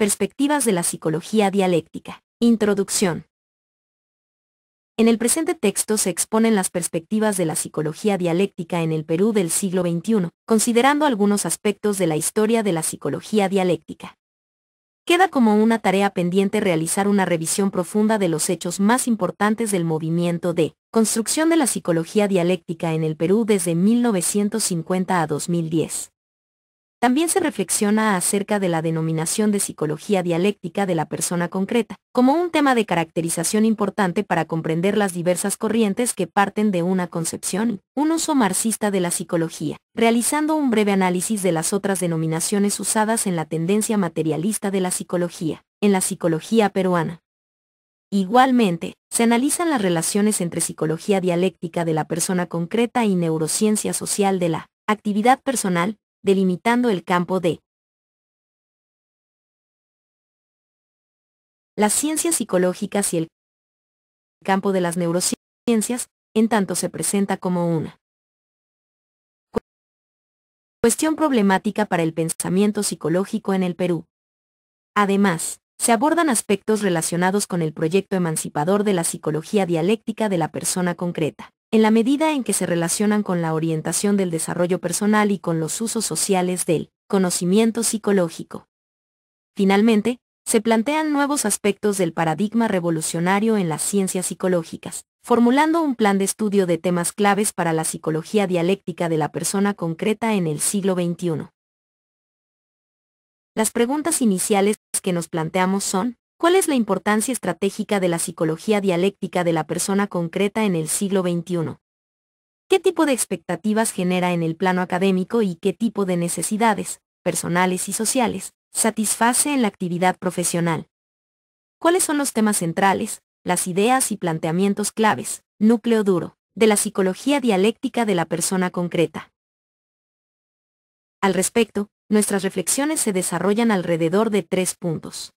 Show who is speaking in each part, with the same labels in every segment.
Speaker 1: Perspectivas de la psicología dialéctica. Introducción. En el presente texto se exponen las perspectivas de la psicología dialéctica en el Perú del siglo XXI, considerando algunos aspectos de la historia de la psicología dialéctica. Queda como una tarea pendiente realizar una revisión profunda de los hechos más importantes del movimiento de construcción de la psicología dialéctica en el Perú desde 1950 a 2010. También se reflexiona acerca de la denominación de psicología dialéctica de la persona concreta, como un tema de caracterización importante para comprender las diversas corrientes que parten de una concepción y un uso marxista de la psicología, realizando un breve análisis de las otras denominaciones usadas en la tendencia materialista de la psicología, en la psicología peruana. Igualmente, se analizan las relaciones entre psicología dialéctica de la persona concreta y neurociencia social de la actividad personal, delimitando el campo de las ciencias psicológicas y el campo de las neurociencias, en tanto se presenta como una cuestión problemática para el pensamiento psicológico en el Perú. Además, se abordan aspectos relacionados con el proyecto emancipador de la psicología dialéctica de la persona concreta, en la medida en que se relacionan con la orientación del desarrollo personal y con los usos sociales del conocimiento psicológico. Finalmente, se plantean nuevos aspectos del paradigma revolucionario en las ciencias psicológicas, formulando un plan de estudio de temas claves para la psicología dialéctica de la persona concreta en el siglo XXI. Las preguntas iniciales que nos planteamos son: ¿cuál es la importancia estratégica de la psicología dialéctica de la persona concreta en el siglo XXI? ¿Qué tipo de expectativas genera en el plano académico y qué tipo de necesidades, personales y sociales, satisface en la actividad profesional? ¿Cuáles son los temas centrales, las ideas y planteamientos claves, núcleo duro, de la psicología dialéctica de la persona concreta? Al respecto, nuestras reflexiones se desarrollan alrededor de 3 puntos.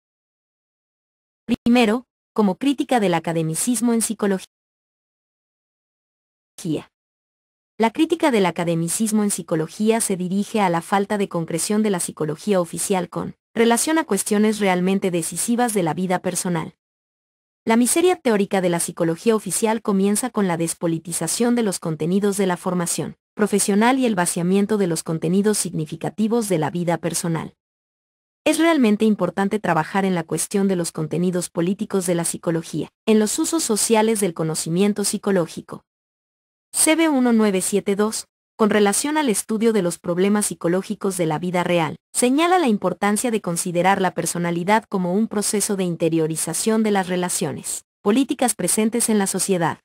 Speaker 1: Primero, como crítica del academicismo en psicología. La crítica del academicismo en psicología se dirige a la falta de concreción de la psicología oficial con relación a cuestiones realmente decisivas de la vida personal. La miseria teórica de la psicología oficial comienza con la despolitización de los contenidos de la formación profesional y el vaciamiento de los contenidos significativos de la vida personal. Es realmente importante trabajar en la cuestión de los contenidos políticos de la psicología, en los usos sociales del conocimiento psicológico. CB 1972, con relación al estudio de los problemas psicológicos de la vida real, señala la importancia de considerar la personalidad como un proceso de interiorización de las relaciones políticas presentes en la sociedad.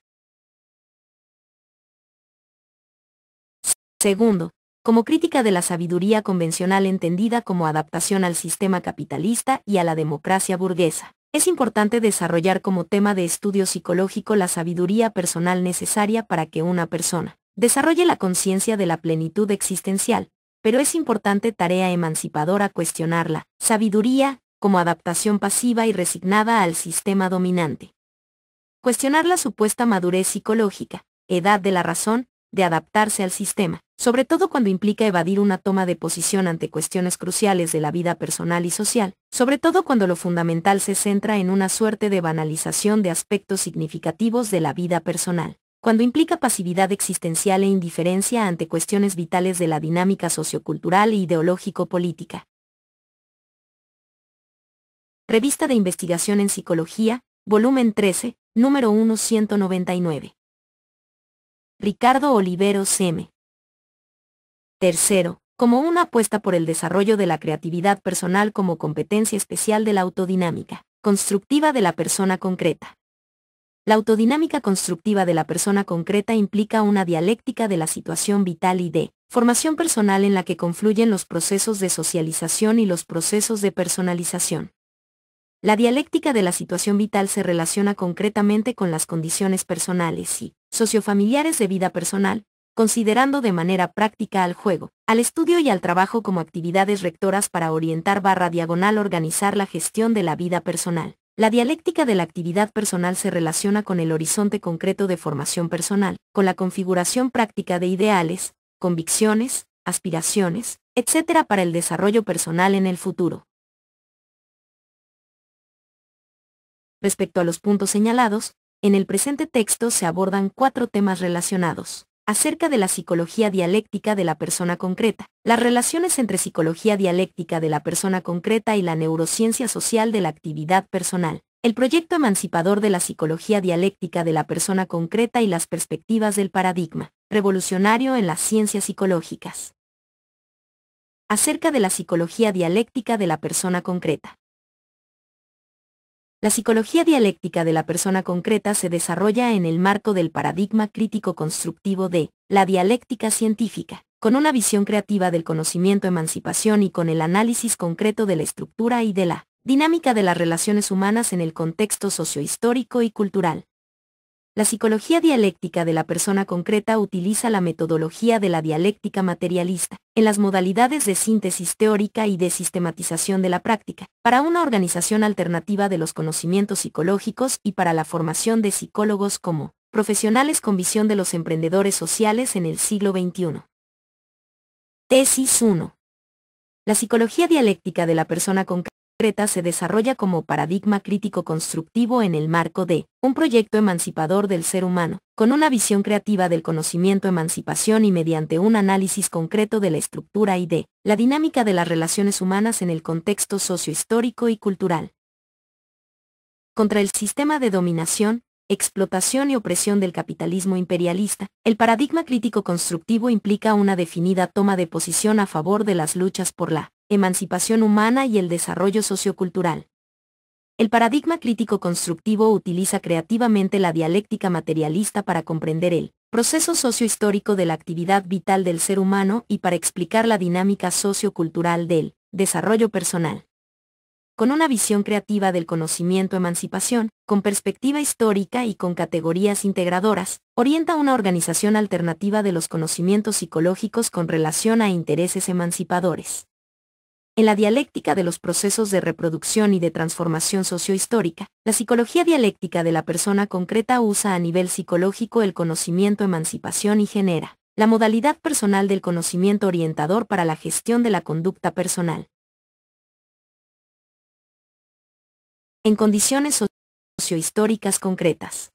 Speaker 1: Segundo, como crítica de la sabiduría convencional entendida como adaptación al sistema capitalista y a la democracia burguesa. Es importante desarrollar como tema de estudio psicológico la sabiduría personal necesaria para que una persona desarrolle la conciencia de la plenitud existencial, pero es importante tarea emancipadora cuestionar la sabiduría como adaptación pasiva y resignada al sistema dominante. Cuestionar la supuesta madurez psicológica, edad de la razón, de adaptarse al sistema, sobre todo cuando implica evadir una toma de posición ante cuestiones cruciales de la vida personal y social, sobre todo cuando lo fundamental se centra en una suerte de banalización de aspectos significativos de la vida personal, cuando implica pasividad existencial e indiferencia ante cuestiones vitales de la dinámica sociocultural e ideológico-política. Revista de Investigación en Psicología, volumen 13, número 1, 199. Ricardo Oliveros M. Tercero, como una apuesta por el desarrollo de la creatividad personal como competencia especial de la autodinámica constructiva de la persona concreta. La autodinámica constructiva de la persona concreta implica una dialéctica de la situación vital y de formación personal en la que confluyen los procesos de socialización y los procesos de personalización. La dialéctica de la situación vital se relaciona concretamente con las condiciones personales y sociofamiliares de vida personal, considerando de manera práctica al juego, al estudio y al trabajo como actividades rectoras para orientar organizar la gestión de la vida personal. La dialéctica de la actividad personal se relaciona con el horizonte concreto de formación personal, con la configuración práctica de ideales, convicciones, aspiraciones, etc. para el desarrollo personal en el futuro. Respecto a los puntos señalados, en el presente texto se abordan 4 temas relacionados. Acerca de la psicología dialéctica de la persona concreta, las relaciones entre psicología dialéctica de la persona concreta y la neurociencia social de la actividad personal, el proyecto emancipador de la psicología dialéctica de la persona concreta y las perspectivas del paradigma revolucionario en las ciencias psicológicas. Acerca de la psicología dialéctica de la persona concreta. La psicología dialéctica de la persona concreta se desarrolla en el marco del paradigma crítico constructivo de la dialéctica científica, con una visión creativa del conocimiento-emancipación y con el análisis concreto de la estructura y de la dinámica de las relaciones humanas en el contexto sociohistórico y cultural. La psicología dialéctica de la persona concreta utiliza la metodología de la dialéctica materialista, en las modalidades de síntesis teórica y de sistematización de la práctica, para una organización alternativa de los conocimientos psicológicos y para la formación de psicólogos como profesionales con visión de los emprendedores sociales en el siglo XXI. Tesis 1. La psicología dialéctica de la persona concreta se desarrolla como paradigma crítico constructivo en el marco de un proyecto emancipador del ser humano, con una visión creativa del conocimiento-emancipación y mediante un análisis concreto de la estructura y de la dinámica de las relaciones humanas en el contexto sociohistórico y cultural. Contra el sistema de dominación, explotación y opresión del capitalismo imperialista, el paradigma crítico constructivo implica una definida toma de posición a favor de las luchas por la emancipación humana y el desarrollo sociocultural. El paradigma crítico constructivo utiliza creativamente la dialéctica materialista para comprender el proceso sociohistórico de la actividad vital del ser humano y para explicar la dinámica sociocultural del desarrollo personal. Con una visión creativa del conocimiento-emancipación, con perspectiva histórica y con categorías integradoras, orienta una organización alternativa de los conocimientos psicológicos con relación a intereses emancipadores. En la dialéctica de los procesos de reproducción y de transformación sociohistórica, la psicología dialéctica de la persona concreta usa a nivel psicológico el conocimiento-emancipación y genera la modalidad personal del conocimiento orientador para la gestión de la conducta personal. En condiciones sociohistóricas concretas.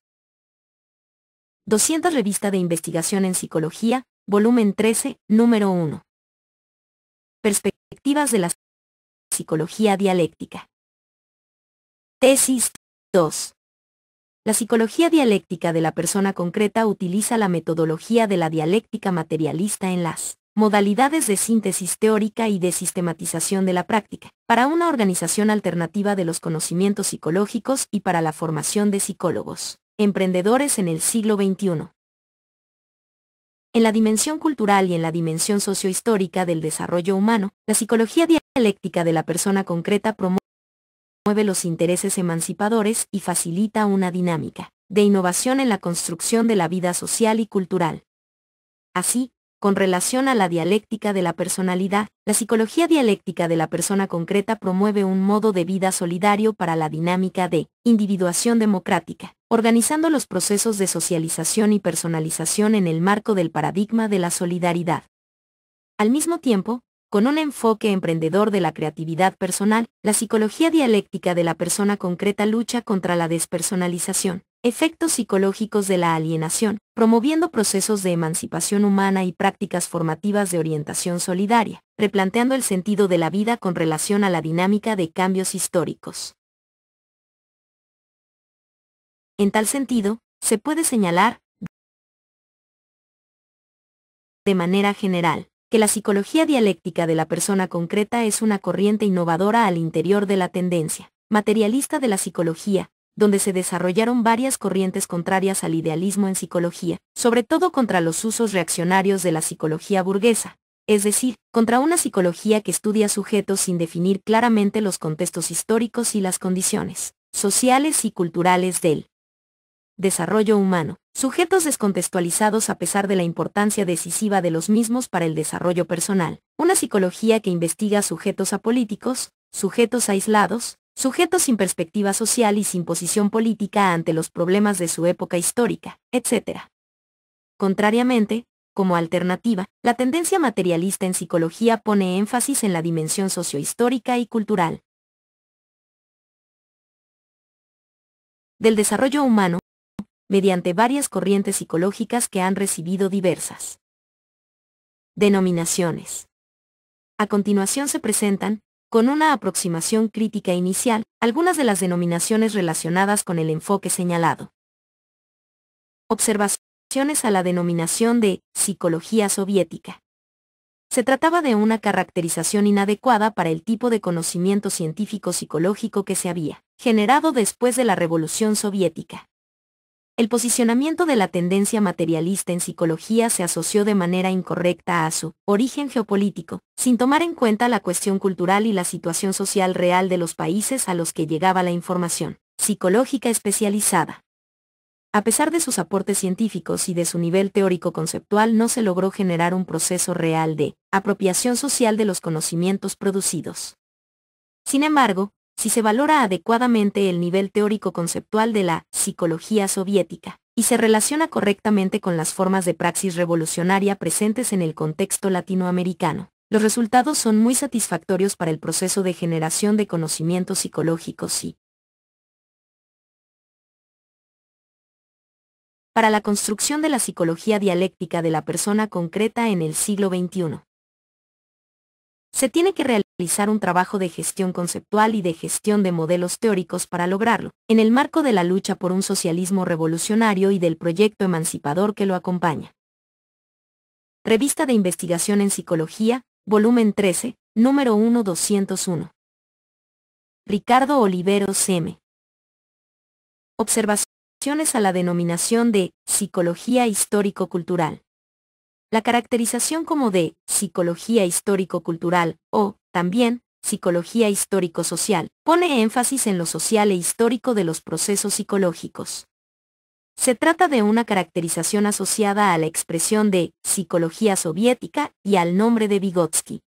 Speaker 1: 200 Revista de Investigación en Psicología, volumen 13, número 1. Perspectivas de la psicología dialéctica. Tesis 2. La psicología dialéctica de la persona concreta utiliza la metodología de la dialéctica materialista en las modalidades de síntesis teórica y de sistematización de la práctica, para una organización alternativa de los conocimientos psicológicos y para la formación de psicólogos, emprendedores en el siglo XXI. En la dimensión cultural y en la dimensión sociohistórica del desarrollo humano, la psicología dialéctica de la persona concreta promueve los intereses emancipadores y facilita una dinámica de innovación en la construcción de la vida social y cultural. Así, con relación a la dialéctica de la personalidad, la psicología dialéctica de la persona concreta promueve un modo de vida solidario para la dinámica de individuación democrática, organizando los procesos de socialización y personalización en el marco del paradigma de la solidaridad. Al mismo tiempo, con un enfoque emprendedor de la creatividad personal, la psicología dialéctica de la persona concreta lucha contra la despersonalización, efectos psicológicos de la alienación, promoviendo procesos de emancipación humana y prácticas formativas de orientación solidaria, replanteando el sentido de la vida con relación a la dinámica de cambios históricos. En tal sentido, se puede señalar, de manera general, que la psicología dialéctica de la persona concreta es una corriente innovadora al interior de la tendencia materialista de la psicología, donde se desarrollaron varias corrientes contrarias al idealismo en psicología, sobre todo contra los usos reaccionarios de la psicología burguesa, es decir, contra una psicología que estudia sujetos sin definir claramente los contextos históricos y las condiciones sociales y culturales del desarrollo humano, sujetos descontextualizados a pesar de la importancia decisiva de los mismos para el desarrollo personal, una psicología que investiga sujetos apolíticos, sujetos aislados, sujetos sin perspectiva social y sin posición política ante los problemas de su época histórica, etc. Contrariamente, como alternativa, la tendencia materialista en psicología pone énfasis en la dimensión sociohistórica y cultural, del desarrollo humano, mediante varias corrientes psicológicas que han recibido diversas denominaciones. A continuación se presentan, con una aproximación crítica inicial, algunas de las denominaciones relacionadas con el enfoque señalado. Observaciones a la denominación de psicología soviética. Se trataba de una caracterización inadecuada para el tipo de conocimiento científico-psicológico que se había generado después de la Revolución Soviética. El posicionamiento de la tendencia materialista en psicología se asoció de manera incorrecta a su origen geopolítico, sin tomar en cuenta la cuestión cultural y la situación social real de los países a los que llegaba la información psicológica especializada. A pesar de sus aportes científicos y de su nivel teórico-conceptual, no se logró generar un proceso real de apropiación social de los conocimientos producidos. Sin embargo, si se valora adecuadamente el nivel teórico-conceptual de la psicología soviética, y se relaciona correctamente con las formas de praxis revolucionaria presentes en el contexto latinoamericano, los resultados son muy satisfactorios para el proceso de generación de conocimientos psicológicos y para la construcción de la psicología dialéctica de la persona concreta en el siglo XXI. Se tiene que realizar un trabajo de gestión conceptual y de gestión de modelos teóricos para lograrlo, en el marco de la lucha por un socialismo revolucionario y del proyecto emancipador que lo acompaña. Revista de Investigación en Psicología, volumen 13, número 1 201. Ricardo Oliveros M. Observaciones a la denominación de psicología histórico-cultural. La caracterización como de psicología histórico-cultural, o, también, psicología histórico-social, pone énfasis en lo social e histórico de los procesos psicológicos. Se trata de una caracterización asociada a la expresión de psicología soviética y al nombre de Vygotsky.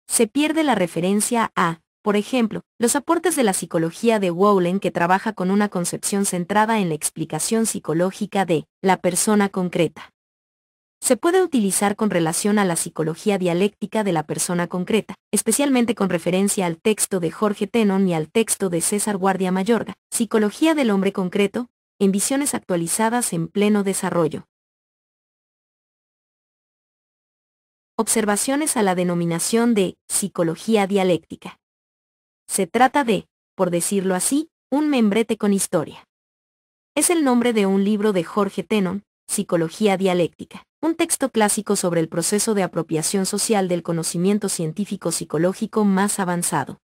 Speaker 1: Se pierde la referencia a, por ejemplo, los aportes de la psicología de Wowlen, que trabaja con una concepción centrada en la explicación psicológica de la persona concreta. Se puede utilizar con relación a la psicología dialéctica de la persona concreta, especialmente con referencia al texto de Jorge Tenon y al texto de César Guardia Mayorga, Psicología del hombre concreto, en visiones actualizadas en pleno desarrollo. Observaciones a la denominación de psicología dialéctica. Se trata de, por decirlo así, un membrete con historia. Es el nombre de un libro de Jorge Tenon, Psicología dialéctica, un texto clásico sobre el proceso de apropiación social del conocimiento científico psicológico más avanzado.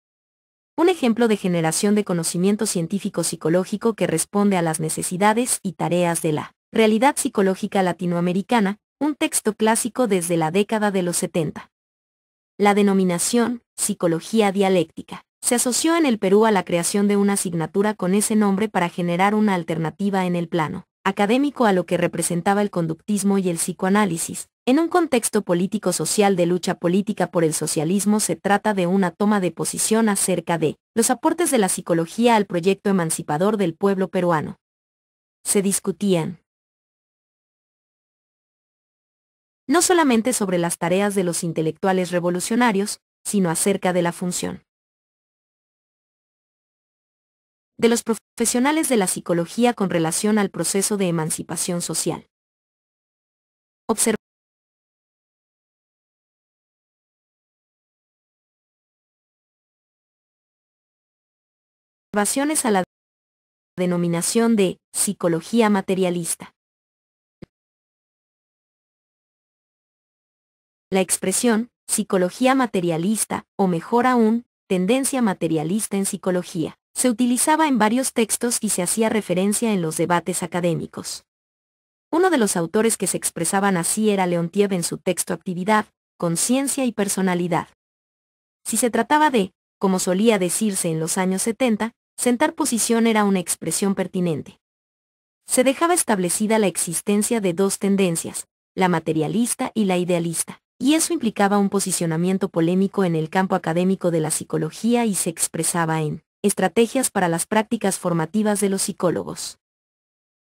Speaker 1: Un ejemplo de generación de conocimiento científico psicológico que responde a las necesidades y tareas de la realidad psicológica latinoamericana, un texto clásico desde la década de los 70. La denominación, psicología dialéctica, se asoció en el Perú a la creación de una asignatura con ese nombre para generar una alternativa en el plano académico a lo que representaba el conductismo y el psicoanálisis. En un contexto político-social de lucha política por el socialismo, se trata de una toma de posición acerca de los aportes de la psicología al proyecto emancipador del pueblo peruano. Se discutían no solamente sobre las tareas de los intelectuales revolucionarios, sino acerca de la función de los profesionales de la psicología con relación al proceso de emancipación social. Observaciones a la denominación de psicología materialista. La expresión psicología materialista, o mejor aún, tendencia materialista en psicología, se utilizaba en varios textos y se hacía referencia en los debates académicos. Uno de los autores que se expresaban así era Leontiev en su texto Actividad, Conciencia y Personalidad. Si se trataba de, como solía decirse en los años 70, sentar posición, era una expresión pertinente. Se dejaba establecida la existencia de dos tendencias, la materialista y la idealista, y eso implicaba un posicionamiento polémico en el campo académico de la psicología y se expresaba en estrategias para las prácticas formativas de los psicólogos.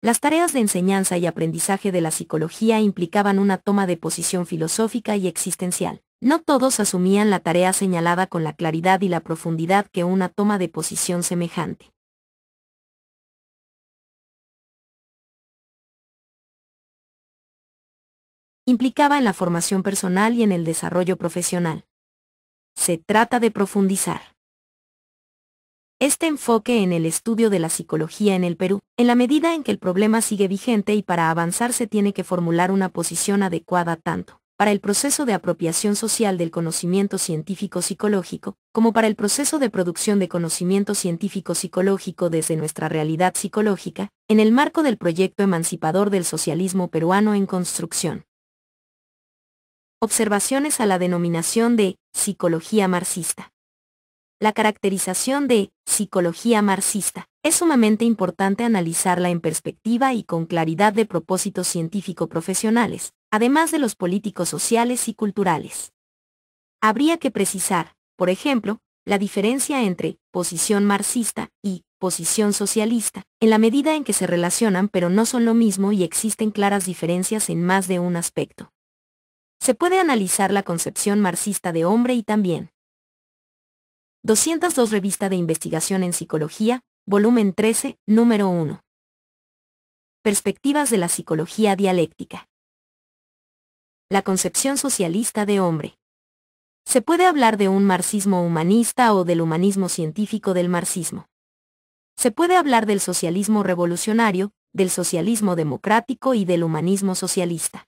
Speaker 1: Las tareas de enseñanza y aprendizaje de la psicología implicaban una toma de posición filosófica y existencial. No todos asumían la tarea señalada con la claridad y la profundidad que una toma de posición semejante implicaba en la formación personal y en el desarrollo profesional. Se trata de profundizar este enfoque en el estudio de la psicología en el Perú, en la medida en que el problema sigue vigente y para avanzar se tiene que formular una posición adecuada tanto para el proceso de apropiación social del conocimiento científico-psicológico, como para el proceso de producción de conocimiento científico-psicológico desde nuestra realidad psicológica, en el marco del proyecto emancipador del socialismo peruano en construcción. Observaciones a la denominación de psicología marxista. La caracterización de psicología marxista es sumamente importante analizarla en perspectiva y con claridad de propósitos científico-profesionales, además de los políticos sociales y culturales. Habría que precisar, por ejemplo, la diferencia entre posición marxista y posición socialista, en la medida en que se relacionan pero no son lo mismo y existen claras diferencias en más de un aspecto. Se puede analizar la concepción marxista de hombre y también 202 Revista de Investigación en Psicología, volumen 13, número 1. Perspectivas de la psicología dialéctica. La concepción socialista de hombre. Se puede hablar de un marxismo humanista o del humanismo científico del marxismo. Se puede hablar del socialismo revolucionario, del socialismo democrático y del humanismo socialista.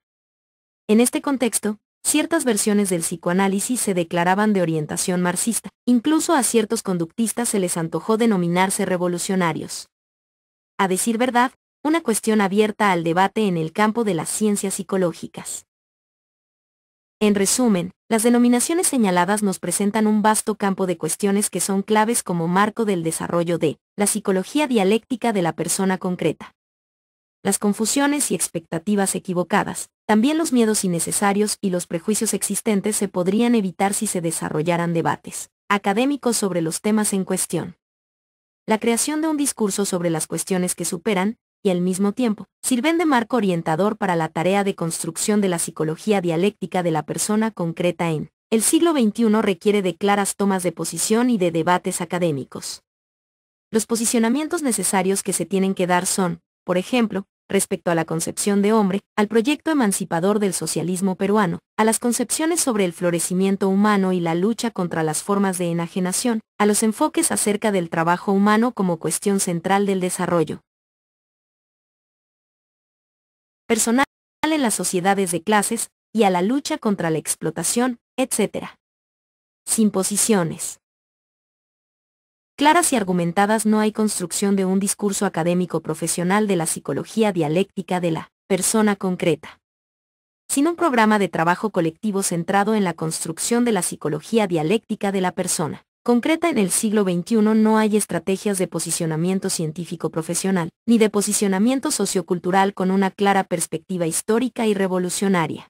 Speaker 1: En este contexto, ciertas versiones del psicoanálisis se declaraban de orientación marxista, incluso a ciertos conductistas se les antojó denominarse revolucionarios. A decir verdad, una cuestión abierta al debate en el campo de las ciencias psicológicas. En resumen, las denominaciones señaladas nos presentan un vasto campo de cuestiones que son claves como marco del desarrollo de la psicología dialéctica de la persona concreta. Las confusiones y expectativas equivocadas, también los miedos innecesarios y los prejuicios existentes se podrían evitar si se desarrollaran debates académicos sobre los temas en cuestión. La creación de un discurso sobre las cuestiones que superan, y al mismo tiempo, sirven de marco orientador para la tarea de construcción de la psicología dialéctica de la persona concreta en el siglo XXI requiere de claras tomas de posición y de debates académicos. Los posicionamientos necesarios que se tienen que dar son, por ejemplo, respecto a la concepción de hombre, al proyecto emancipador del socialismo peruano, a las concepciones sobre el florecimiento humano y la lucha contra las formas de enajenación, a los enfoques acerca del trabajo humano como cuestión central del desarrollo personal en las sociedades de clases, y a la lucha contra la explotación, etc. Sin posiciones claras y argumentadas no hay construcción de un discurso académico profesional de la psicología dialéctica de la persona concreta. Sin un programa de trabajo colectivo centrado en la construcción de la psicología dialéctica de la persona concreta en el siglo XXI no hay estrategias de posicionamiento científico profesional, ni de posicionamiento sociocultural con una clara perspectiva histórica y revolucionaria.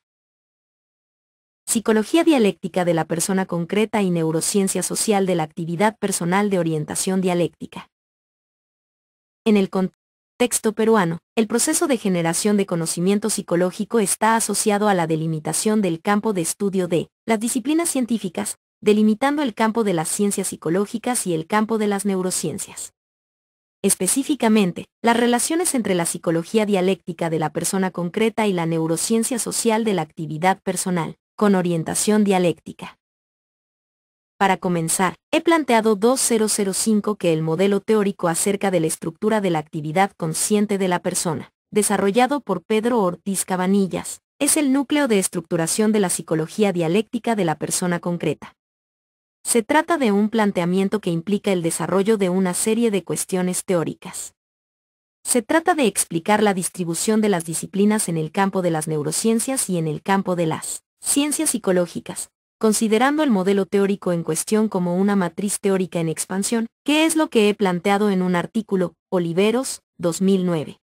Speaker 1: Psicología dialéctica de la persona concreta y neurociencia social de la actividad personal de orientación dialéctica. En el contexto peruano, el proceso de generación de conocimiento psicológico está asociado a la delimitación del campo de estudio de las disciplinas científicas, delimitando el campo de las ciencias psicológicas y el campo de las neurociencias. Específicamente, las relaciones entre la psicología dialéctica de la persona concreta y la neurociencia social de la actividad personal con orientación dialéctica. Para comenzar, he planteado 2005 que el modelo teórico acerca de la estructura de la actividad consciente de la persona, desarrollado por Pedro Ortiz Cabanillas, es el núcleo de estructuración de la psicología dialéctica de la persona concreta. Se trata de un planteamiento que implica el desarrollo de una serie de cuestiones teóricas. Se trata de explicar la distribución de las disciplinas en el campo de las neurociencias y en el campo de las ciencias psicológicas, considerando el modelo teórico en cuestión como una matriz teórica en expansión, que es lo que he planteado en un artículo, Oliveros, 2009.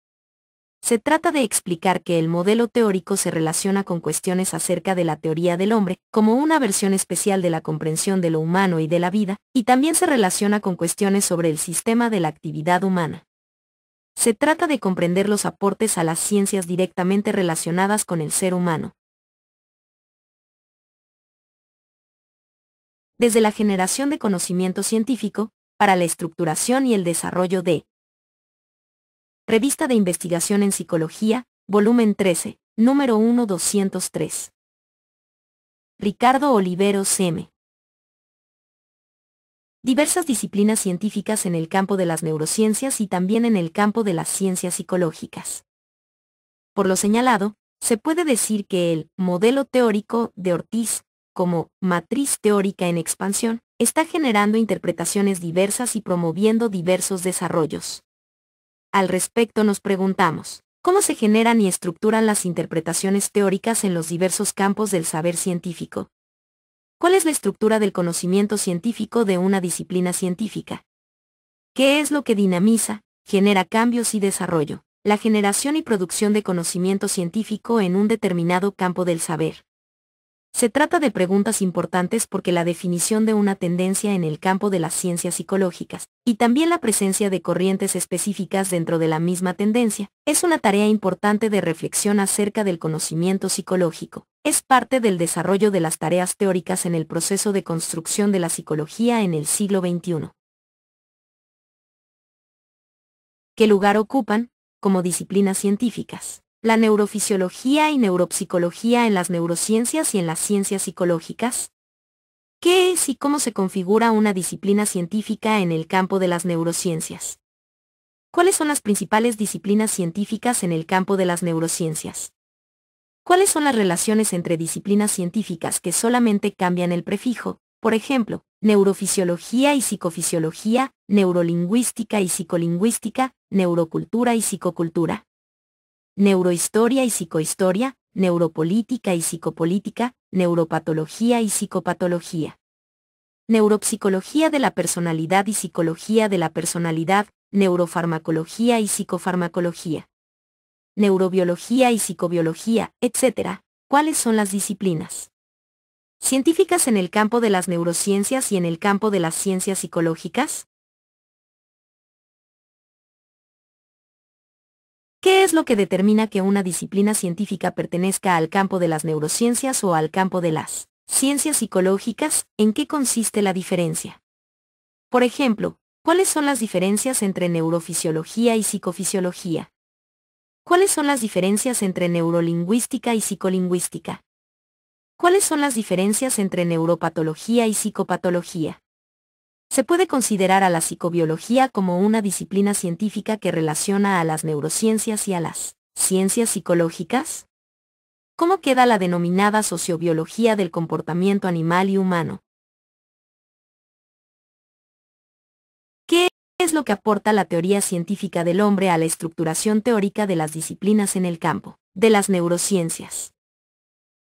Speaker 1: Se trata de explicar que el modelo teórico se relaciona con cuestiones acerca de la teoría del hombre, como una versión especial de la comprensión de lo humano y de la vida, y también se relaciona con cuestiones sobre el sistema de la actividad humana. Se trata de comprender los aportes a las ciencias directamente relacionadas con el ser humano. Desde la generación de conocimiento científico, para la estructuración y el desarrollo de Revista de Investigación en Psicología, volumen 13, número 1-203. Ricardo Oliveros M. Diversas disciplinas científicas en el campo de las neurociencias y también en el campo de las ciencias psicológicas. Por lo señalado, se puede decir que el modelo teórico de Ortiz, como matriz teórica en expansión, está generando interpretaciones diversas y promoviendo diversos desarrollos. Al respecto nos preguntamos, ¿cómo se generan y estructuran las interpretaciones teóricas en los diversos campos del saber científico? ¿Cuál es la estructura del conocimiento científico de una disciplina científica? ¿Qué es lo que dinamiza, genera cambios y desarrollo? La generación y producción de conocimiento científico en un determinado campo del saber. Se trata de preguntas importantes porque la definición de una tendencia en el campo de las ciencias psicológicas, y también la presencia de corrientes específicas dentro de la misma tendencia, es una tarea importante de reflexión acerca del conocimiento psicológico. Es parte del desarrollo de las tareas teóricas en el proceso de construcción de la psicología en el siglo XXI. ¿Qué lugar ocupan, como disciplinas científicas, la neurofisiología y neuropsicología en las neurociencias y en las ciencias psicológicas? ¿Qué es y cómo se configura una disciplina científica en el campo de las neurociencias? ¿Cuáles son las principales disciplinas científicas en el campo de las neurociencias? ¿Cuáles son las relaciones entre disciplinas científicas que solamente cambian el prefijo? Por ejemplo, neurofisiología y psicofisiología, neurolingüística y psicolingüística, neurocultura y psicocultura. Neurohistoria y psicohistoria, neuropolítica y psicopolítica, neuropatología y psicopatología. Neuropsicología de la personalidad y psicología de la personalidad, neurofarmacología y psicofarmacología. Neurobiología y psicobiología, etc. ¿Cuáles son las disciplinas científicas en el campo de las neurociencias y en el campo de las ciencias psicológicas? ¿Qué es lo que determina que una disciplina científica pertenezca al campo de las neurociencias o al campo de las ciencias psicológicas? ¿En qué consiste la diferencia? Por ejemplo, ¿cuáles son las diferencias entre neurofisiología y psicofisiología? ¿Cuáles son las diferencias entre neurolingüística y psicolingüística? ¿Cuáles son las diferencias entre neuropatología y psicopatología? Se puede considerar a la psicobiología como una disciplina científica que relaciona a las neurociencias y a las ciencias psicológicas. ¿Cómo queda la denominada sociobiología del comportamiento animal y humano? ¿Qué es lo que aporta la teoría científica del hombre a la estructuración teórica de las disciplinas en el campo de las neurociencias?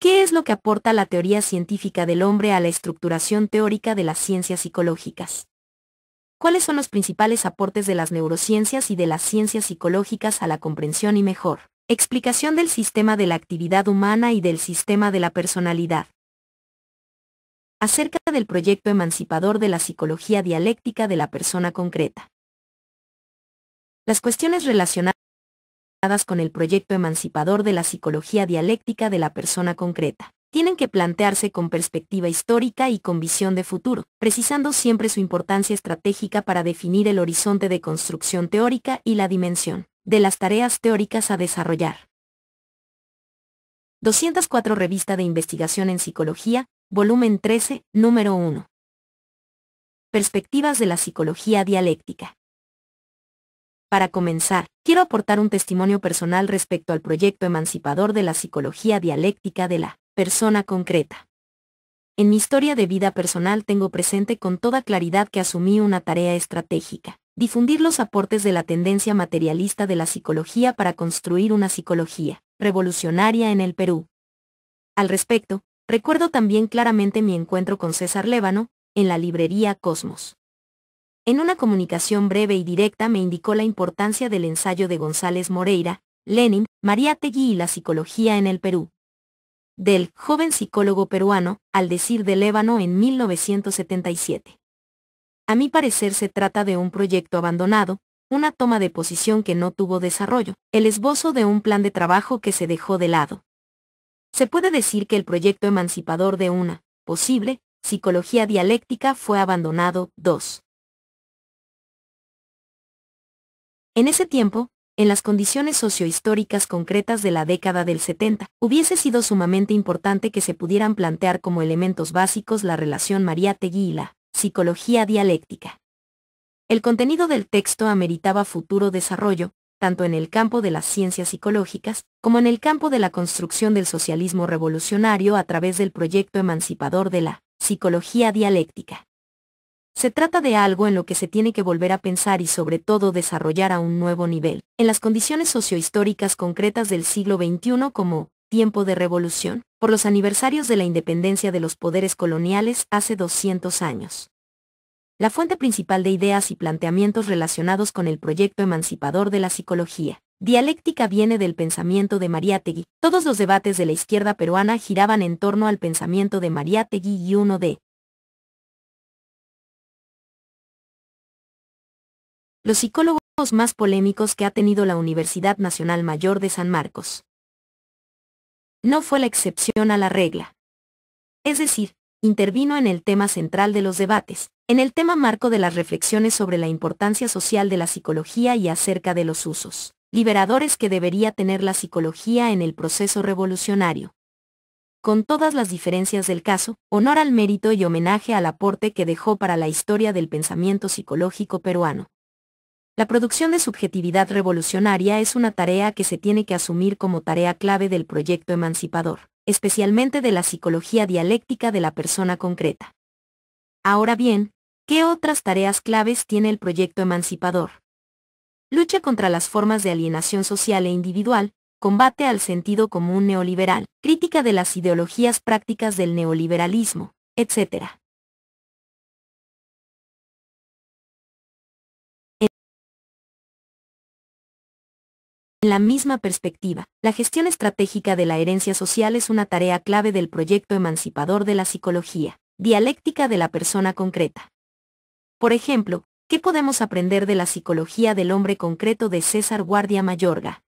Speaker 1: ¿Qué es lo que aporta la teoría científica del hombre a la estructuración teórica de las ciencias psicológicas? ¿Cuáles son los principales aportes de las neurociencias y de las ciencias psicológicas a la comprensión y mejor explicación del sistema de la actividad humana y del sistema de la personalidad? Acerca del proyecto emancipador de la psicología dialéctica de la persona concreta. Las cuestiones relacionadas con el proyecto emancipador de la psicología dialéctica de la persona concreta tienen que plantearse con perspectiva histórica y con visión de futuro, precisando siempre su importancia estratégica para definir el horizonte de construcción teórica y la dimensión de las tareas teóricas a desarrollar. 204 Revista de Investigación en Psicología, volumen 13, número 1. Perspectivas de la psicología dialéctica. Para comenzar, quiero aportar un testimonio personal respecto al proyecto emancipador de la psicología dialéctica de la persona concreta. En mi historia de vida personal tengo presente con toda claridad que asumí una tarea estratégica: difundir los aportes de la tendencia materialista de la psicología para construir una psicología revolucionaria en el Perú. Al respecto, recuerdo también claramente mi encuentro con César Lévano, en la librería Cosmos. En una comunicación breve y directa me indicó la importancia del ensayo de González Moreira, Lenin, Mariátegui y la psicología en el Perú. Del joven psicólogo peruano, al decir de Lévano en 1977. A mi parecer se trata de un proyecto abandonado, una toma de posición que no tuvo desarrollo, el esbozo de un plan de trabajo que se dejó de lado. Se puede decir que el proyecto emancipador de una posible psicología dialéctica fue abandonado. 2. En ese tiempo, en las condiciones sociohistóricas concretas de la década del 70, hubiese sido sumamente importante que se pudieran plantear como elementos básicos la relación Mariátegui y la psicología dialéctica. El contenido del texto ameritaba futuro desarrollo, tanto en el campo de las ciencias psicológicas, como en el campo de la construcción del socialismo revolucionario a través del proyecto emancipador de la psicología dialéctica. Se trata de algo en lo que se tiene que volver a pensar y sobre todo desarrollar a un nuevo nivel, en las condiciones sociohistóricas concretas del siglo XXI como tiempo de revolución, por los aniversarios de la independencia de los poderes coloniales hace 200 años. La fuente principal de ideas y planteamientos relacionados con el proyecto emancipador de la psicología dialéctica viene del pensamiento de Mariátegui. Todos los debates de la izquierda peruana giraban en torno al pensamiento de Mariátegui y uno de los psicólogos más polémicos que ha tenido la Universidad Nacional Mayor de San Marcos. No fue la excepción a la regla. Es decir, intervino en el tema central de los debates, en el tema marco de las reflexiones sobre la importancia social de la psicología y acerca de los usos liberadores que debería tener la psicología en el proceso revolucionario. Con todas las diferencias del caso, honor al mérito y homenaje al aporte que dejó para la historia del pensamiento psicológico peruano. La producción de subjetividad revolucionaria es una tarea que se tiene que asumir como tarea clave del proyecto emancipador, especialmente de la psicología dialéctica de la persona concreta. Ahora bien, ¿qué otras tareas claves tiene el proyecto emancipador? Lucha contra las formas de alienación social e individual, combate al sentido común neoliberal, crítica de las ideologías prácticas del neoliberalismo, etc. En la misma perspectiva, la gestión estratégica de la herencia social es una tarea clave del proyecto emancipador de la psicología dialéctica de la persona concreta. Por ejemplo, ¿qué podemos aprender de la psicología del hombre concreto de César Guardia Mayorga?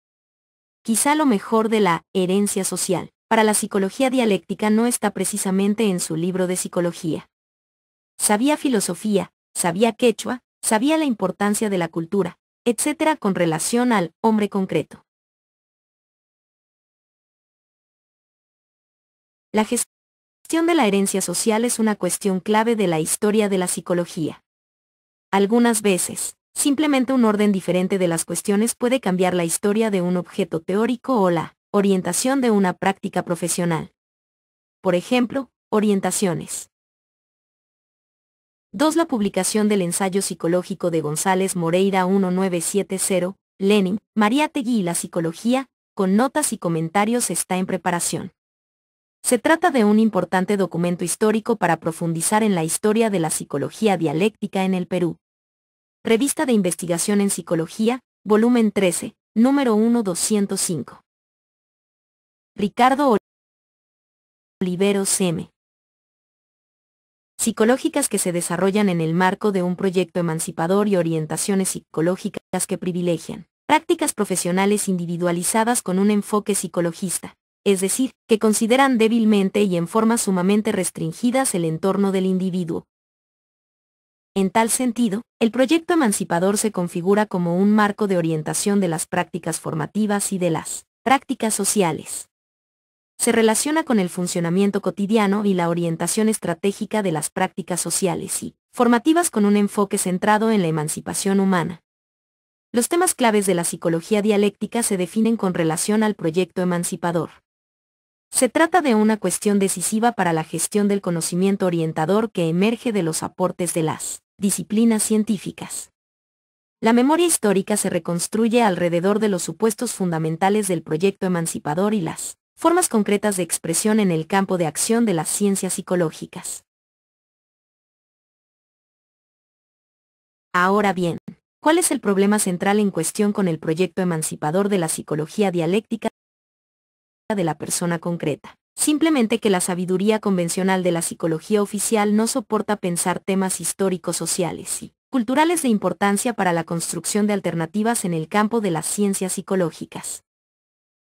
Speaker 1: Quizá lo mejor de la herencia social para la psicología dialéctica no está precisamente en su libro de psicología. Sabía filosofía, sabía quechua, sabía la importancia de la cultura, etc. con relación al hombre concreto. La gestión de la herencia social es una cuestión clave de la historia de la psicología. Algunas veces, simplemente un orden diferente de las cuestiones puede cambiar la historia de un objeto teórico o la orientación de una práctica profesional. Por ejemplo, orientaciones. 2. La publicación del ensayo psicológico de González Moreira 1970, Lenin, Mariátegui y la psicología, con notas y comentarios está en preparación. Se trata de un importante documento histórico para profundizar en la historia de la psicología dialéctica en el Perú. Revista de Investigación en Psicología, volumen 13, número 1 205. Ricardo Oliveros M. Psicológicas que se desarrollan en el marco de un proyecto emancipador y orientaciones psicológicas que privilegian prácticas profesionales individualizadas con un enfoque psicologista, es decir, que consideran débilmente y en formas sumamente restringidas el entorno del individuo. En tal sentido, el proyecto emancipador se configura como un marco de orientación de las prácticas formativas y de las prácticas sociales. Se relaciona con el funcionamiento cotidiano y la orientación estratégica de las prácticas sociales y formativas con un enfoque centrado en la emancipación humana. Los temas claves de la psicología dialéctica se definen con relación al proyecto emancipador. Se trata de una cuestión decisiva para la gestión del conocimiento orientador que emerge de los aportes de las disciplinas científicas. La memoria histórica se reconstruye alrededor de los supuestos fundamentales del proyecto emancipador y las formas concretas de expresión en el campo de acción de las ciencias psicológicas. Ahora bien, ¿cuál es el problema central en cuestión con el proyecto emancipador de la psicología dialéctica de la persona concreta? Simplemente que la sabiduría convencional de la psicología oficial no soporta pensar temas históricos, sociales y culturales de importancia para la construcción de alternativas en el campo de las ciencias psicológicas.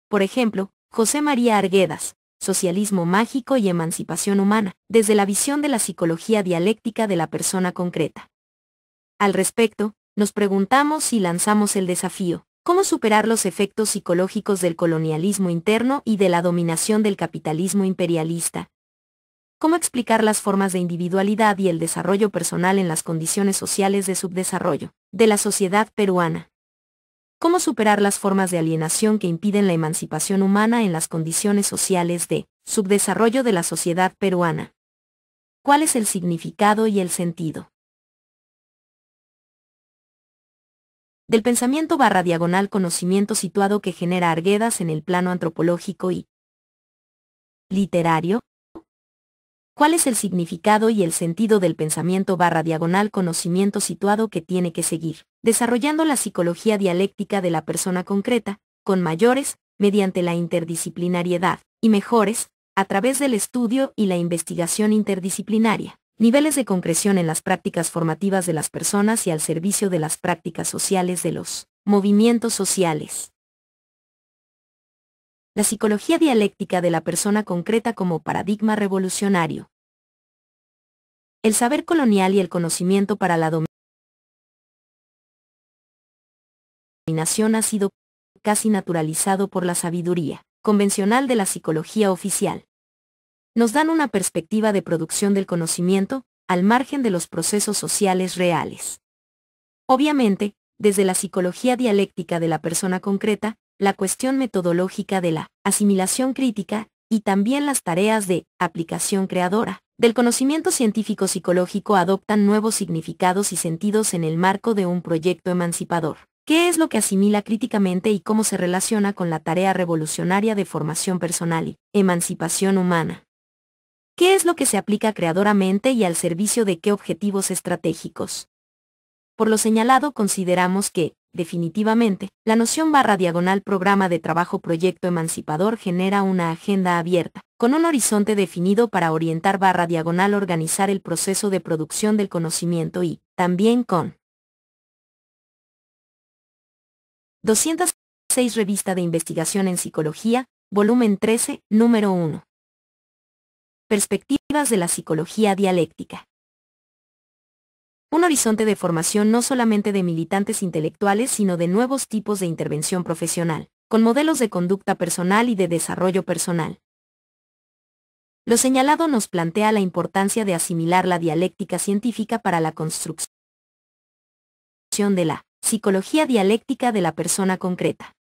Speaker 1: Por ejemplo, José María Arguedas, Socialismo mágico y emancipación humana, desde la visión de la psicología dialéctica de la persona concreta. Al respecto, nos preguntamos y lanzamos el desafío: ¿Cómo superar los efectos psicológicos del colonialismo interno y de la dominación del capitalismo imperialista? ¿Cómo explicar las formas de individualidad y el desarrollo personal en las condiciones sociales de subdesarrollo de la sociedad peruana? ¿Cómo superar las formas de alienación que impiden la emancipación humana en las condiciones sociales de subdesarrollo de la sociedad peruana? ¿Cuál es el significado y el sentido del pensamiento / conocimiento situado que genera Arguedas en el plano antropológico y literario? ¿Cuál es el significado y el sentido del pensamiento / conocimiento situado que tiene que seguir desarrollando la psicología dialéctica de la persona concreta, con mayores, mediante la interdisciplinariedad, y mejores, a través del estudio y la investigación interdisciplinaria, niveles de concreción en las prácticas formativas de las personas y al servicio de las prácticas sociales de los movimientos sociales? La psicología dialéctica de la persona concreta como paradigma revolucionario. El saber colonial y el conocimiento para la dominación ha sido casi naturalizado por la sabiduría convencional de la psicología oficial. Nos dan una perspectiva de producción del conocimiento, al margen de los procesos sociales reales. Obviamente, desde la psicología dialéctica de la persona concreta, la cuestión metodológica de la asimilación crítica, y también las tareas de aplicación creadora del conocimiento científico psicológico adoptan nuevos significados y sentidos en el marco de un proyecto emancipador. ¿Qué es lo que asimila críticamente y cómo se relaciona con la tarea revolucionaria de formación personal y emancipación humana? ¿Qué es lo que se aplica creadoramente y al servicio de qué objetivos estratégicos? Por lo señalado, consideramos que, definitivamente, la noción / programa de trabajo proyecto emancipador genera una agenda abierta, con un horizonte definido para orientar / organizar el proceso de producción del conocimiento y, también con 206 Revista de Investigación en Psicología, volumen 13, número 1. Perspectivas de la psicología dialéctica. Un horizonte de formación no solamente de militantes intelectuales sino de nuevos tipos de intervención profesional, con modelos de conducta personal y de desarrollo personal. Lo señalado nos plantea la importancia de asimilar la dialéctica científica para la construcción de la psicología dialéctica de la persona concreta.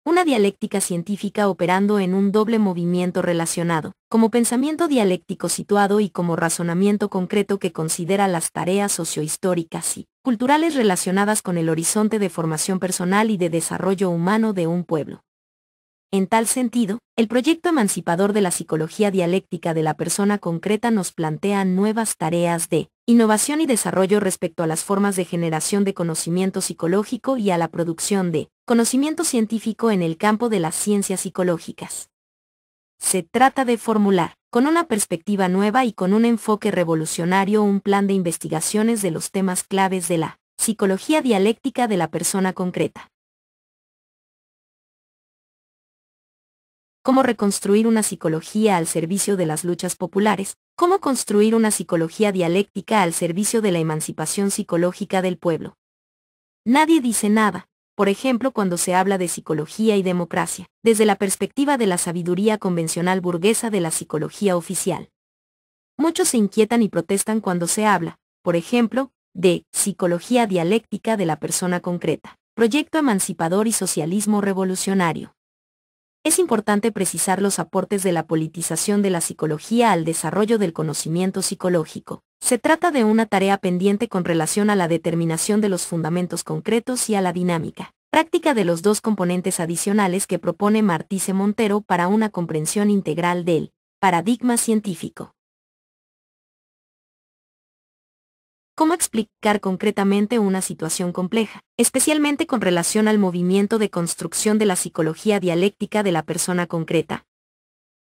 Speaker 1: Una dialéctica científica operando en un doble movimiento relacionado, como pensamiento dialéctico situado y como razonamiento concreto que considera las tareas sociohistóricas y culturales relacionadas con el horizonte de formación personal y de desarrollo humano de un pueblo. En tal sentido, el proyecto emancipador de la psicología dialéctica de la persona concreta nos plantea nuevas tareas de innovación y desarrollo respecto a las formas de generación de conocimiento psicológico y a la producción de conocimiento científico en el campo de las ciencias psicológicas. Se trata de formular, con una perspectiva nueva y con un enfoque revolucionario, un plan de investigaciones de los temas claves de la psicología dialéctica de la persona concreta. Cómo reconstruir una psicología al servicio de las luchas populares, cómo construir una psicología dialéctica al servicio de la emancipación psicológica del pueblo. Nadie dice nada, por ejemplo cuando se habla de psicología y democracia, desde la perspectiva de la sabiduría convencional burguesa de la psicología oficial. Muchos se inquietan y protestan cuando se habla, por ejemplo, de psicología dialéctica de la persona concreta, proyecto emancipador y socialismo revolucionario. Es importante precisar los aportes de la politización de la psicología al desarrollo del conocimiento psicológico. Se trata de una tarea pendiente con relación a la determinación de los fundamentos concretos y a la dinámica práctica de los dos componentes adicionales que propone Martise Montero para una comprensión integral del paradigma científico. ¿Cómo explicar concretamente una situación compleja, especialmente con relación al movimiento de construcción de la psicología dialéctica de la persona concreta?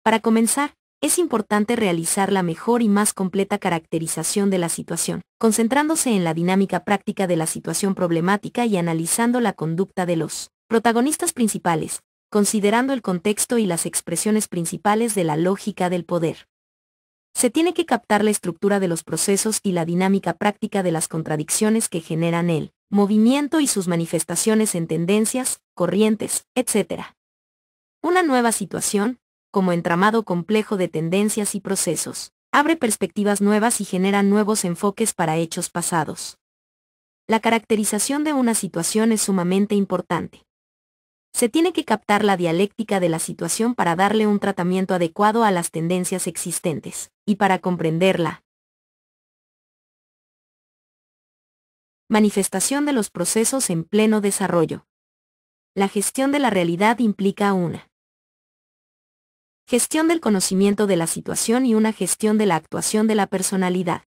Speaker 1: Para comenzar, es importante realizar la mejor y más completa caracterización de la situación, concentrándose en la dinámica práctica de la situación problemática y analizando la conducta de los protagonistas principales, considerando el contexto y las expresiones principales de la lógica del poder. Se tiene que captar la estructura de los procesos y la dinámica práctica de las contradicciones que generan el movimiento y sus manifestaciones en tendencias, corrientes, etc. Una nueva situación, como entramado complejo de tendencias y procesos, abre perspectivas nuevas y genera nuevos enfoques para hechos pasados. La caracterización de una situación es sumamente importante. Se tiene que captar la dialéctica de la situación para darle un tratamiento adecuado a las tendencias existentes, y para comprenderla. Manifestación de los procesos en pleno desarrollo. La gestión de la realidad implica una gestión del conocimiento de la situación y una gestión de la actuación de la personalidad.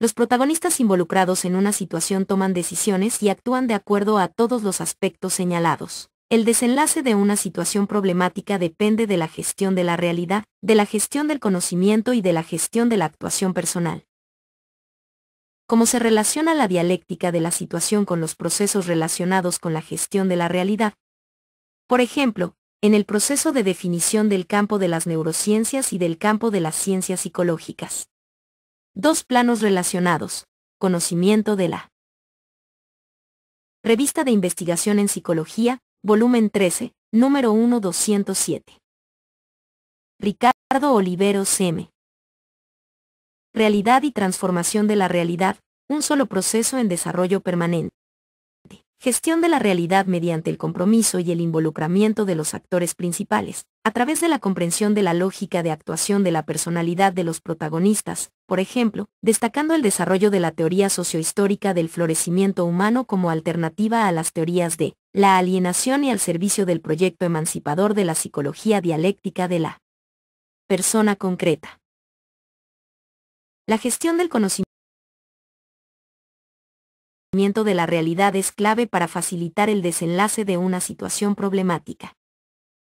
Speaker 1: Los protagonistas involucrados en una situación toman decisiones y actúan de acuerdo a todos los aspectos señalados. El desenlace de una situación problemática depende de la gestión de la realidad, de la gestión del conocimiento y de la gestión de la actuación personal. ¿Cómo se relaciona la dialéctica de la situación con los procesos relacionados con la gestión de la realidad? Por ejemplo, en el proceso de definición del campo de las neurociencias y del campo de las ciencias psicológicas. Dos planos relacionados. Conocimiento de la Revista de Investigación en Psicología, volumen 13, número 1 207. Ricardo Oliveros M. Realidad y transformación de la realidad, un solo proceso en desarrollo permanente. Gestión de la realidad mediante el compromiso y el involucramiento de los actores principales, a través de la comprensión de la lógica de actuación de la personalidad de los protagonistas, por ejemplo, destacando el desarrollo de la teoría sociohistórica del florecimiento humano como alternativa a las teorías de la alienación y al servicio del proyecto emancipador de la psicología dialéctica de la persona concreta. La gestión del conocimiento de la realidad es clave para facilitar el desenlace de una situación problemática.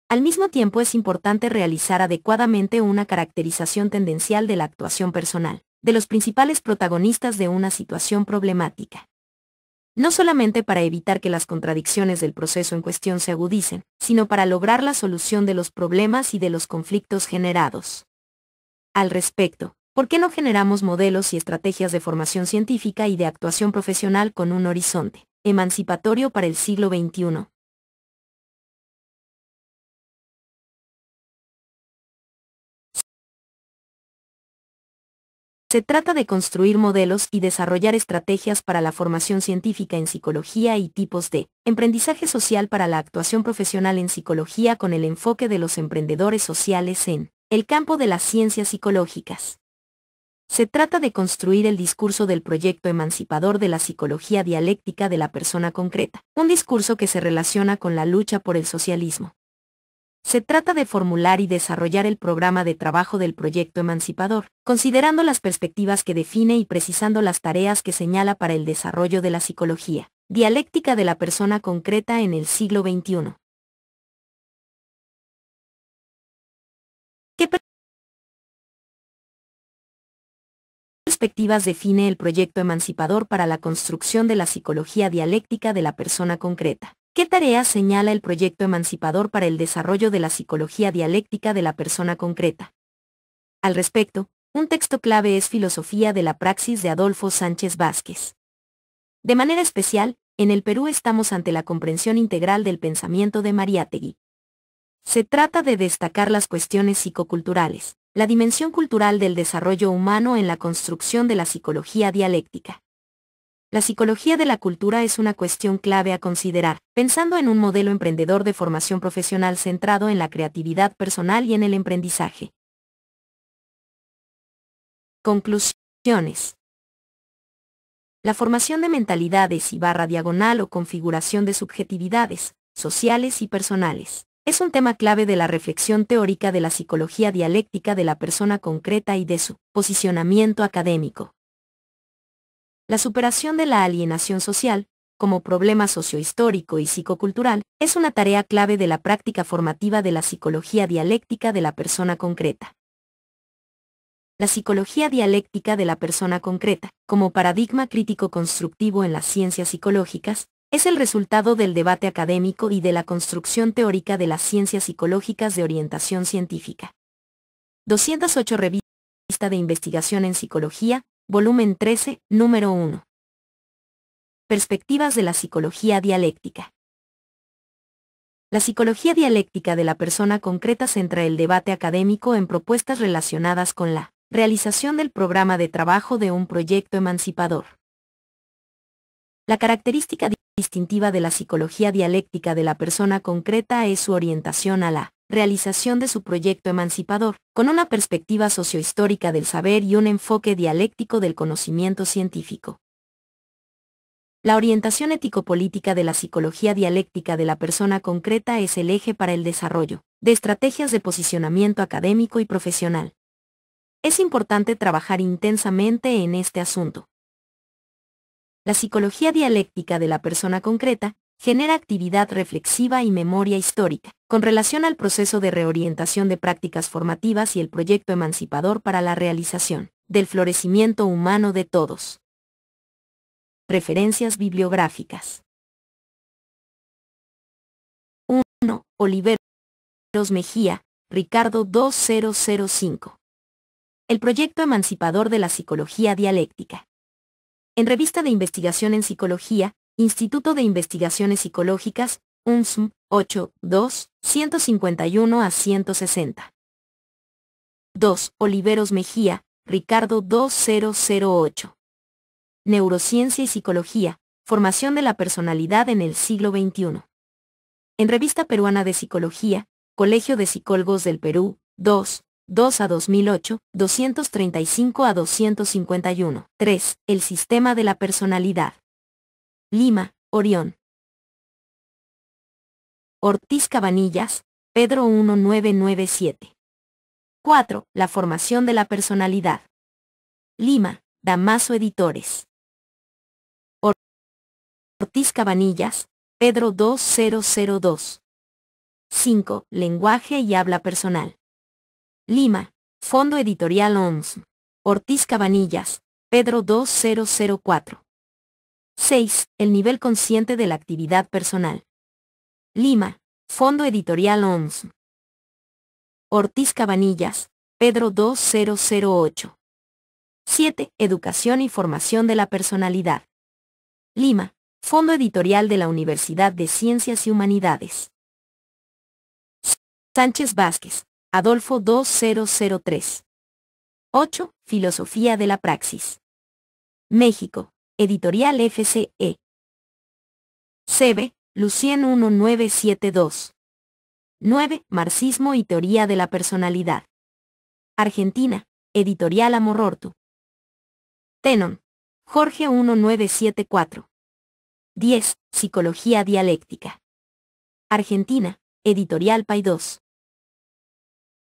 Speaker 1: Al mismo tiempo es importante realizar adecuadamente una caracterización tendencial de la actuación personal, de los principales protagonistas de una situación problemática. No solamente para evitar que las contradicciones del proceso en cuestión se agudicen, sino para lograr la solución de los problemas y de los conflictos generados. Al respecto, ¿por qué no generamos modelos y estrategias de formación científica y de actuación profesional con un horizonte emancipatorio para el siglo XXI? Se trata de construir modelos y desarrollar estrategias para la formación científica en psicología y tipos de emprendizaje social para la actuación profesional en psicología con el enfoque de los emprendedores sociales en el campo de las ciencias psicológicas. Se trata de construir el discurso del proyecto emancipador de la psicología dialéctica de la persona concreta, un discurso que se relaciona con la lucha por el socialismo. Se trata de formular y desarrollar el programa de trabajo del proyecto emancipador, considerando las perspectivas que define y precisando las tareas que señala para el desarrollo de la psicología dialéctica de la persona concreta en el siglo XXI. ¿Qué perspectivas define el proyecto emancipador para la construcción de la psicología dialéctica de la persona concreta? ¿Qué tareas señala el proyecto emancipador para el desarrollo de la psicología dialéctica de la persona concreta? Al respecto, un texto clave es Filosofía de la Praxis de Adolfo Sánchez Vázquez. De manera especial, en el Perú estamos ante la comprensión integral del pensamiento de Mariátegui. Se trata de destacar las cuestiones psicoculturales, la dimensión cultural del desarrollo humano en la construcción de la psicología dialéctica. La psicología de la cultura es una cuestión clave a considerar, pensando en un modelo emprendedor de formación profesional centrado en la creatividad personal y en el emprendizaje. Conclusiones. La formación de mentalidades /diagonal o configuración de subjetividades, sociales y personales, es un tema clave de la reflexión teórica de la psicología dialéctica de la persona concreta y de su posicionamiento académico. La superación de la alienación social, como problema sociohistórico y psicocultural, es una tarea clave de la práctica formativa de la psicología dialéctica de la persona concreta. La psicología dialéctica de la persona concreta, como paradigma crítico constructivo en las ciencias psicológicas, es el resultado del debate académico y de la construcción teórica de las ciencias psicológicas de orientación científica. 208 Revista de Investigación en Psicología, volumen 13, número 1. Perspectivas de la psicología dialéctica. La psicología dialéctica de la persona concreta centra el debate académico en propuestas relacionadas con la realización del programa de trabajo de un proyecto emancipador. La característica distintiva de la psicología dialéctica de la persona concreta es su orientación a la realización de su proyecto emancipador, con una perspectiva sociohistórica del saber y un enfoque dialéctico del conocimiento científico. La orientación ético-política de la psicología dialéctica de la persona concreta es el eje para el desarrollo de estrategias de posicionamiento académico y profesional. Es importante trabajar intensamente en este asunto. La psicología dialéctica de la persona concreta genera actividad reflexiva y memoria histórica, con relación al proceso de reorientación de prácticas formativas y el proyecto emancipador para la realización del florecimiento humano de todos. Referencias bibliográficas. 1. Oliveros Mejía, Ricardo 2005. El proyecto emancipador de la psicología dialéctica. En Revista de Investigación en Psicología, Instituto de Investigaciones Psicológicas, UNSM, 8, 2, 151 a 160. 2. Oliveros Mejía, Ricardo 2008. Neurociencia y Psicología, Formación de la Personalidad en el siglo XXI. En Revista Peruana de Psicología, Colegio de Psicólogos del Perú, 2, 2 a 2008, 235 a 251. 3. El Sistema de la Personalidad. Lima, Orión. Ortiz Cabanillas, Pedro 1997. 4. La Formación de la Personalidad. Lima, Damaso Editores. Ortiz Cabanillas, Pedro 2002. 5. Lenguaje y habla personal. Lima, Fondo Editorial ONS. Ortiz Cabanillas, Pedro 2004. 6. El nivel consciente de la actividad personal. Lima, Fondo Editorial ONS. Ortiz Cabanillas, Pedro 2008. 7. Educación y formación de la personalidad. Lima, Fondo Editorial de la Universidad de Ciencias y Humanidades. Sánchez Vázquez, Adolfo 2003. 8. Filosofía de la Praxis. México, Editorial FCE. Sebe, Lucien 1972. 9. Marxismo y teoría de la personalidad. Argentina, Editorial Amorortu. Tenon, Jorge 1974. 10. Psicología dialéctica. Argentina, Editorial Paidós.